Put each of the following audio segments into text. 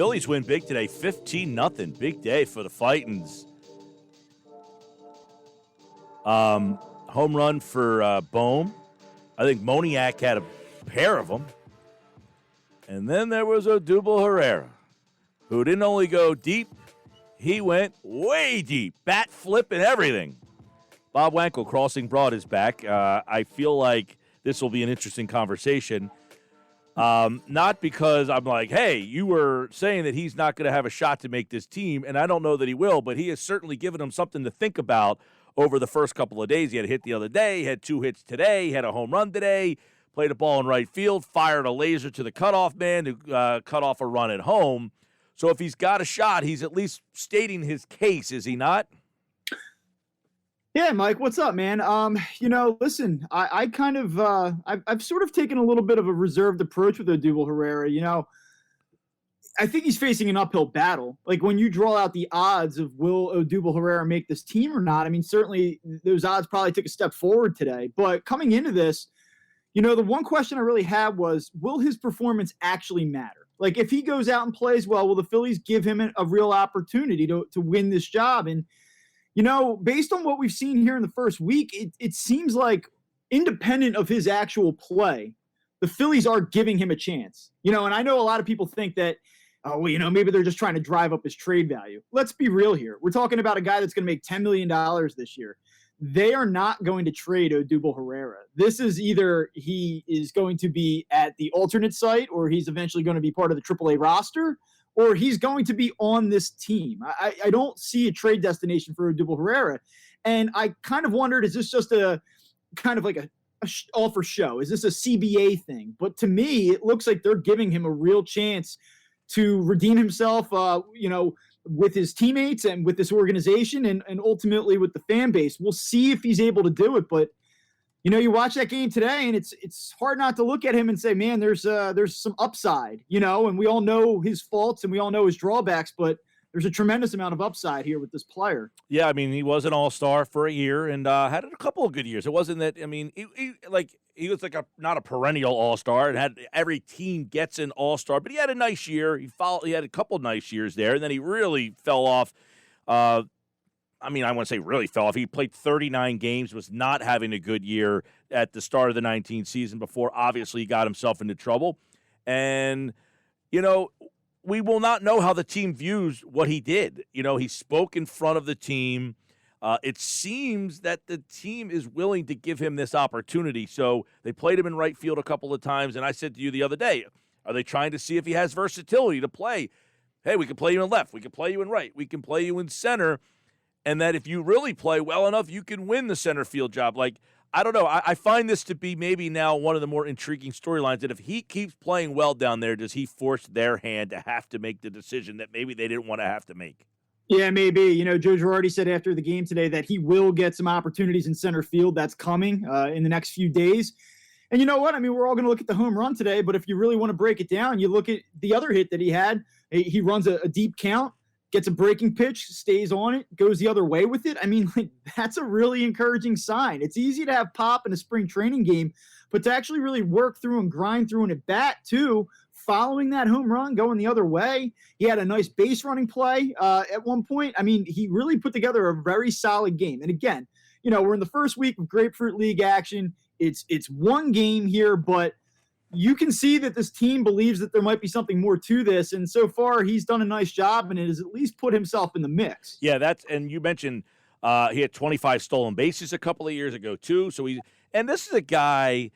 Phillies win big today, 15-0. Big day for the Fightins. Home run for Bohm. I think Moniak had a pair of them. And then there was Odubel Herrera, who didn't only go deep, he went way deep. Bat flip and everything. Bob Wankel crossing broad is back. I feel like this will be an interesting conversation. Not because I'm like, hey, you were saying that he's not going to have a shot to make this team, and I don't know that he will, but he has certainly given him something to think about over the first couple of days. He had a hit the other day, had 2 hits today, had a home run today, played a ball in right field, fired a laser to the cutoff man to cut off a run at home. So if he's got a shot, he's at least stating his case, is he not? Yeah, Mike, what's up, man? Listen, I kind of, I've sort of taken a little bit of a reserved approach with Odubel Herrera. I think he's facing an uphill battle. Like, when you draw out the odds of will Odubel Herrera make this team or not, I mean, certainly those odds probably took a step forward today. But coming into this, the one question I really had was, will his performance actually matter? Like, if he goes out and plays well, will the Phillies give him a real opportunity to win this job? And based on what we've seen here in the first week, it seems like, independent of his actual play, the Phillies are giving him a chance. And I know a lot of people think that, maybe they're just trying to drive up his trade value. Let's be real here. We're talking about a guy that's going to make $10 million this year. They are not going to trade Odubel Herrera. This is either he is going to be at the alternate site, or he's eventually going to be part of the AAA roster, or he's going to be on this team. I don't see a trade destination for Odubel Herrera. And I kind of wondered, is this just a kind of like a all for show? Is this a CBA thing? But to me, it looks like they're giving him a real chance to redeem himself, with his teammates and with this organization and ultimately with the fan base. We'll see if he's able to do it. But, you watch that game today, and it's hard not to look at him and say, man, there's some upside, and we all know his faults and we all know his drawbacks, but there's a tremendous amount of upside here with this player. Yeah, I mean, he was an all-star for a year and had a couple of good years. It wasn't that, I mean, he was like not a perennial all-star, and had every team gets an all-star, but he had a nice year. He had a couple of nice years there, and then he really fell off. I wouldn't say really fell off. He played 39 games, was not having a good year at the start of the 19 season before obviously he got himself into trouble. And, we will not know how the team views what he did. He spoke in front of the team. It seems that the team is willing to give him this opportunity. So they played him in right field a couple of times, and I said to you the other day, are they trying to see if he has versatility to play? Hey, we can play you in left. We can play you in right. We can play you in center. And that if you really play well enough, you can win the center field job. Like, I don't know. I find this to be maybe now one of the more intriguing storylines, that if he keeps playing well down there, does he force their hand to have to make the decision that maybe they didn't want to have to make? Yeah, maybe. Joe Girardi said after the game today that he will get some opportunities in center field. That's coming in the next few days. And you know what? I mean, we're all going to look at the home run today, but if you really want to break it down, you look at the other hit that he had. He runs a deep count, gets a breaking pitch, stays on it, goes the other way with it. I mean, that's a really encouraging sign. It's easy to have pop in a spring training game, but to actually really work through and grind through an at-bat too, following that home run, going the other way. He had a nice base running play at one point. I mean, he really put together a very solid game. And again, we're in the first week of Grapefruit League action. It's one game here, but you can see that this team believes that there might be something more to this. And so far, he's done a nice job, and it has at least put himself in the mix. Yeah, and you mentioned he had 25 stolen bases a couple of years ago, too. And this is a guy,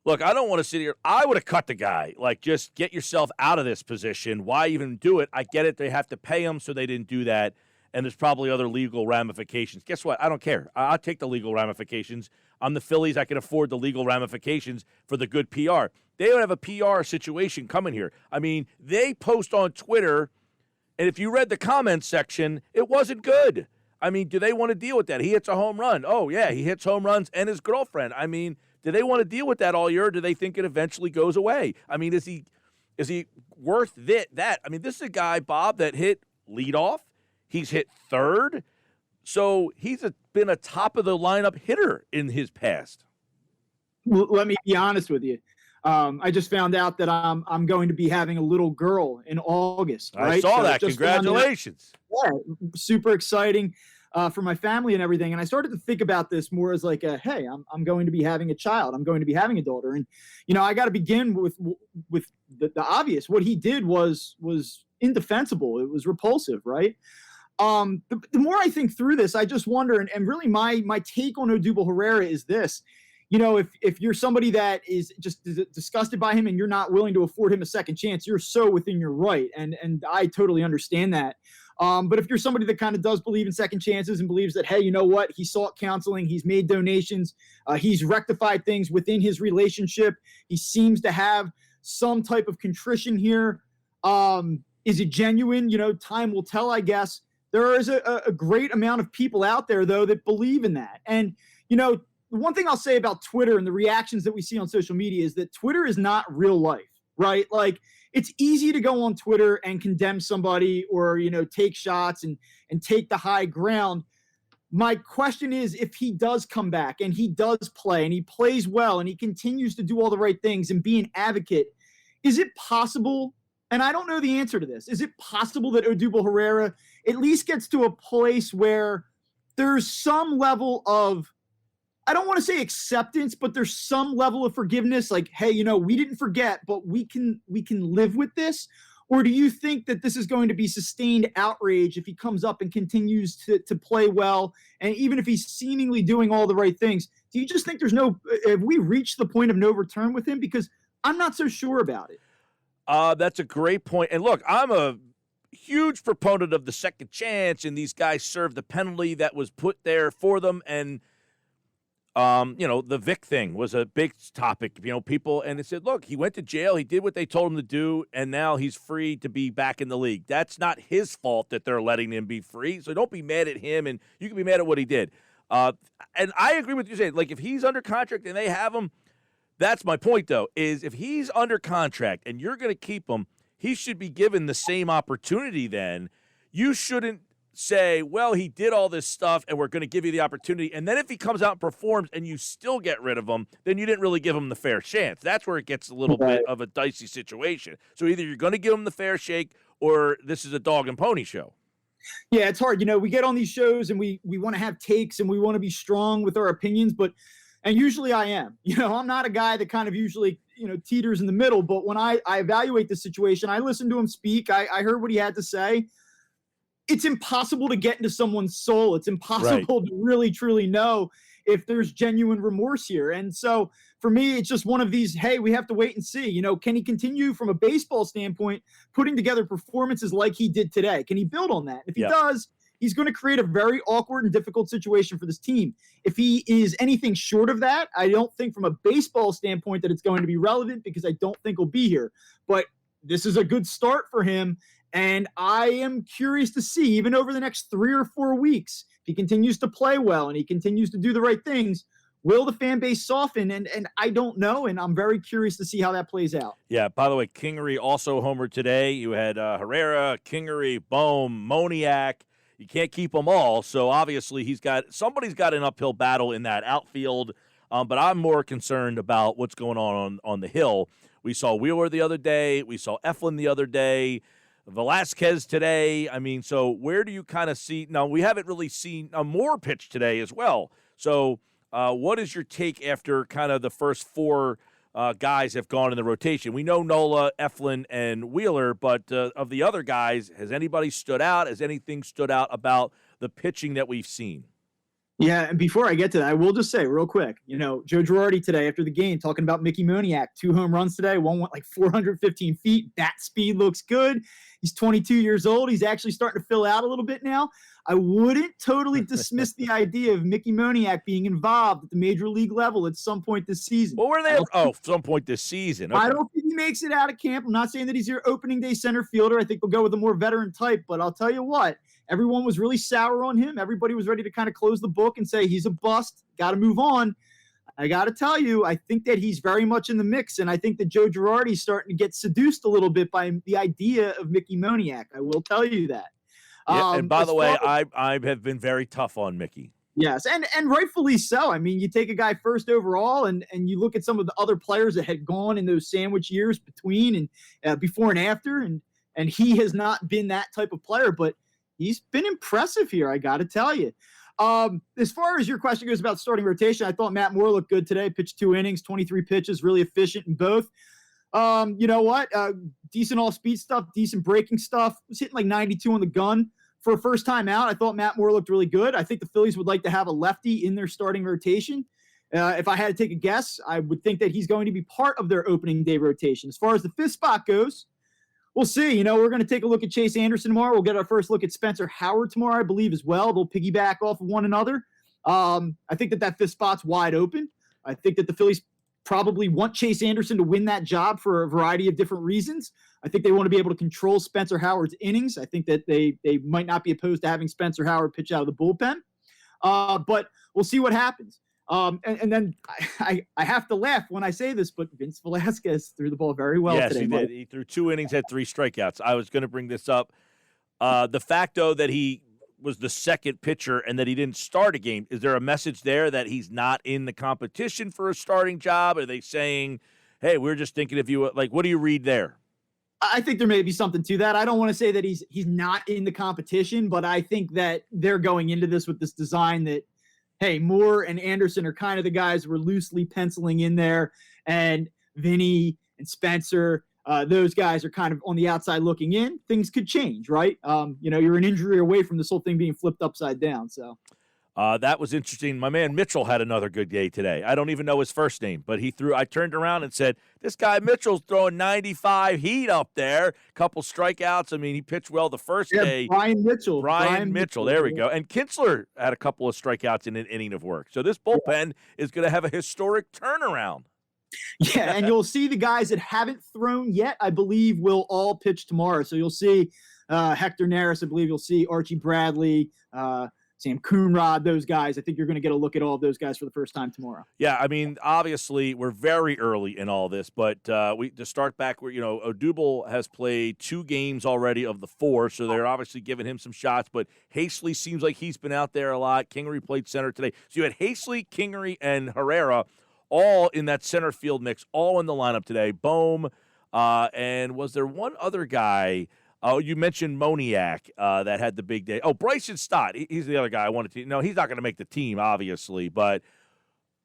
look, I don't want to sit here. I would have cut the guy. Like, just get yourself out of this position. Why even do it? I get it. They have to pay him, so they didn't do that. And there's probably other legal ramifications. Guess what? I don't care. I'll take the legal ramifications. I'm the Phillies. I can afford the legal ramifications for the good PR. They don't have a PR situation coming here. I mean, they post on Twitter, and if you read the comments section, it wasn't good. I mean, do they want to deal with that? He hits a home run. Oh, yeah, he hits home runs and his girlfriend. I mean, do they want to deal with that all year, or do they think it eventually goes away? I mean, is he worth that? I mean, this is a guy, Bob, that hit leadoff. He's hit third. So he's been a top-of-the-lineup hitter in his past. Well, let me be honest with you. I just found out that I'm going to be having a little girl in August. Right? I saw So that. just found out. Congratulations. Yeah, super exciting for my family and everything. And I started to think about this more as like hey, I'm going to be having a child. I'm going to be having a daughter. And, I got to begin with the obvious. What he did was indefensible. It was repulsive, right? The more I think through this, I just wonder, and really my take on Odubel Herrera is this. If you're somebody that is just disgusted by him and you're not willing to afford him a second chance, you're so within your right. And I totally understand that. But if you're somebody that kind of does believe in second chances and believes that, hey, you know what? He sought counseling. He's made donations. He's rectified things within his relationship. He seems to have some type of contrition here. Is it genuine? Time will tell, I guess. There is a great amount of people out there, though, that believe in that. And, the one thing I'll say about Twitter and the reactions that we see on social media is that Twitter is not real life, right? Like, it's easy to go on Twitter and condemn somebody or, take shots and take the high ground. My question is, if he does come back and he does play and he plays well and he continues to do all the right things and be an advocate, is it possible? And I don't know the answer to this. Is it possible that Odubel Herrera at least gets to a place where there's some level of, I don't want to say acceptance, but there's some level of forgiveness, like, hey, we didn't forget, but we can live with this? Or do you think that this is going to be sustained outrage if he comes up and continues to play well, and even if he's seemingly doing all the right things? Do you just think have we reached the point of no return with him? Because I'm not so sure about it. That's a great point. And look, I'm a huge proponent of the second chance, and these guys served the penalty that was put there for them. And the Vic thing was a big topic, people, and they said, look, he went to jail. He did what they told him to do, and now he's free to be back in the league. That's not his fault that they're letting him be free. So don't be mad at him, and you can be mad at what he did. And I agree with you saying, like, if he's under contract and they have him, that's my point, though, is if he's under contract and you're going to keep him, he should be given the same opportunity then. You shouldn't say, well, he did all this stuff and we're going to give you the opportunity. And then if he comes out and performs and you still get rid of him, then you didn't really give him the fair chance. That's where it gets a little bit of a dicey situation. So either you're going to give him the fair shake or this is a dog and pony show. Yeah, it's hard. We get on these shows and we want to have takes and we want to be strong with our opinions, and usually I am. I'm not a guy that kind of usually, teeters in the middle, but when I evaluate the situation, I listen to him speak. I heard what he had to say. It's impossible to get into someone's soul. It's impossible to really, truly know if there's genuine remorse here. And so for me, it's just one of these, hey, we have to wait and see. Can he continue from a baseball standpoint, putting together performances like he did today? Can he build on that? If he does, he's going to create a very awkward and difficult situation for this team. If he is anything short of that, I don't think from a baseball standpoint that it's going to be relevant, because I don't think he'll be here. But this is a good start for him. And I am curious to see, even over the next 3 or 4 weeks, if he continues to play well and he continues to do the right things, will the fan base soften? And I don't know, and I'm very curious to see how that plays out. Yeah, by the way, Kingery also homered today. You had Herrera, Kingery, Bohm, Moniak. You can't keep them all, so obviously somebody's got an uphill battle in that outfield, but I'm more concerned about what's going on the hill. We saw Wheeler the other day. We saw Eflin the other day. Velasquez today. I mean, so where do you kind of see – now, we haven't really seen a Moore pitch today as well. So what is your take after kind of the first 4 guys have gone in the rotation? We know Nola, Eflin, and Wheeler, but of the other guys, has anybody stood out? Has anything stood out about the pitching that we've seen? Yeah, and before I get to that, I will just say real quick, Joe Girardi today after the game talking about Mickey Moniak, 2 home runs today, one went like 415 feet. Bat speed looks good. He's 22 years old. He's actually starting to fill out a little bit now. I wouldn't totally dismiss the idea of Mickey Moniak being involved at the major league level at some point this season. Well, were they? Some point this season. Okay. I don't think he makes it out of camp. I'm not saying that he's your opening day center fielder. I think we'll go with a more veteran type, but I'll tell you what. Everyone was really sour on him. Everybody was ready to kind of close the book and say he's a bust, got to move on. I got to tell you, I think that he's very much in the mix, and I think that Joe Girardi's starting to get seduced a little bit by the idea of Mickey Moniak. I will tell you that. Yeah, and by the way, I have been very tough on Mickey. Yes, and rightfully so. I mean, you take a guy first overall, and you look at some of the other players that had gone in those sandwich years between and before and after, and he has not been that type of player, but he's been impressive here. I got to tell you. As far as your question goes about starting rotation, I thought Matt Moore looked good today. Pitched 2 innings, 23 pitches, really efficient in both. You know what? Decent all-speed stuff, decent breaking stuff. Was hitting like 92 on the gun. For a first time out, I thought Matt Moore looked really good. I think the Phillies would like to have a lefty in their starting rotation. If I had to take a guess, I would think that he's going to be part of their opening day rotation. As far as the 5th spot goes, we'll see. You know, we're going to take a look at Chase Anderson tomorrow. We'll get our first look at Spencer Howard tomorrow, I believe, as well. They'll piggyback off of one another. I think that 5th spot's wide open. I think that the Phillies probably want Chase Anderson to win that job for a variety of different reasons. I think they want to be able to control Spencer Howard's innings. I think that they might not be opposed to having Spencer Howard pitch out of the bullpen. But we'll see what happens. And then I have to laugh when I say this, but Vince Velasquez threw the ball very well today. Yes, he did. He threw 2 innings, had 3 strikeouts. I was going to bring this up. The fact, though, that he was the second pitcher and that he didn't start a game, is there a message there that he's not in the competition for a starting job? Are they saying, hey, we're just thinking of you? Like, what do you read there? I think there may be something to that. I don't want to say that he's not in the competition, but I think that they're going into this with this design that, hey, Moore and Anderson are kind of the guys we're loosely penciling in there, and Vinny and Spencer, those guys are kind of on the outside looking in. Things could change, right? You know, you're an injury away from this whole thing being flipped upside down. So that was interesting. My man Mitchell had another good day today. I don't even know his first name, but I turned around and said, this guy Mitchell's throwing 95 heat up there. Couple strikeouts. I mean, he pitched well the first day. Brian Mitchell. Brian Mitchell. There we go. And Kinsler had a couple of strikeouts in an inning of work. So this bullpen is going to have a historic turnaround. Yeah, and you'll see the guys that haven't thrown yet, I believe, will all pitch tomorrow. So you'll see Hector Neris. I believe you'll see Archie Bradley, Sam Coonrod, those guys. I think you're going to get a look at all of those guys for the first time tomorrow. Yeah, I mean, obviously, we're very early in all this, but to start back where, Odubel has played 2 games already of the 4, so they're obviously giving him some shots, but Hastley seems like he's been out there a lot. Kingery played center today. So you had Hastley, Kingery, and Herrera all in that center field mix, all in the lineup today. Bohm, and was there one other guy? Oh, you mentioned Moniak that had the big day. Oh, Bryson Stott. He's the other guy I wanted to. No, he's not going to make the team, obviously, but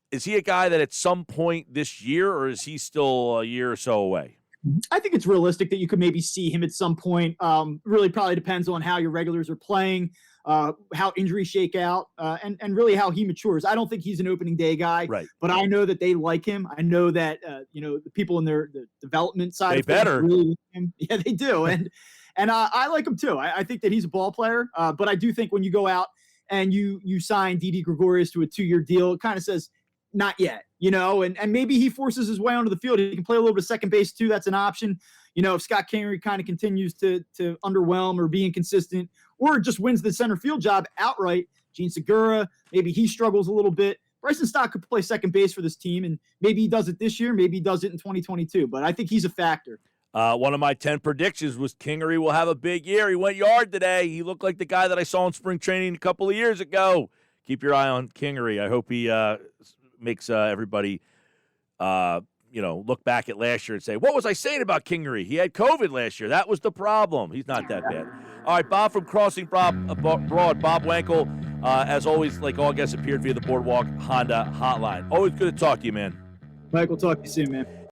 is he a guy that at some point this year, or is he still a year or so away? I think it's realistic that you could maybe see him at some point. Really probably depends on how your regulars are playing, how injuries shake out, and really how he matures. I don't think he's an opening day guy, right? But I know that they like him. I know that the people in the development side they better really like him. Yeah, they do, and I like him too. I think that he's a ball player, but I do think when you go out and you sign Didi Gregorius to a 2-year deal, it kind of says not yet, and maybe he forces his way onto the field. He can play a little bit of second base too. That's an option. If Scott Kingery kind of continues to underwhelm or be inconsistent, or just wins the center field job outright, Gene Segura, maybe he struggles a little bit. Bryson Stott could play second base for this team, and maybe he does it this year, maybe he does it in 2022, but I think he's a factor. One of my 10 predictions was Kingery will have a big year. He went yard today. He looked like the guy that I saw in spring training a couple of years ago. Keep your eye on Kingery. I hope he makes everybody look back at last year and say, what was I saying about Kingery? He had COVID last year. That was the problem. He's not that bad. All right, Bob from Crossing Broad, Bob Wankel, as always, like all guests, appeared via the Boardwalk Honda hotline. Always good to talk to you, man. Mike, we'll talk to you soon, man.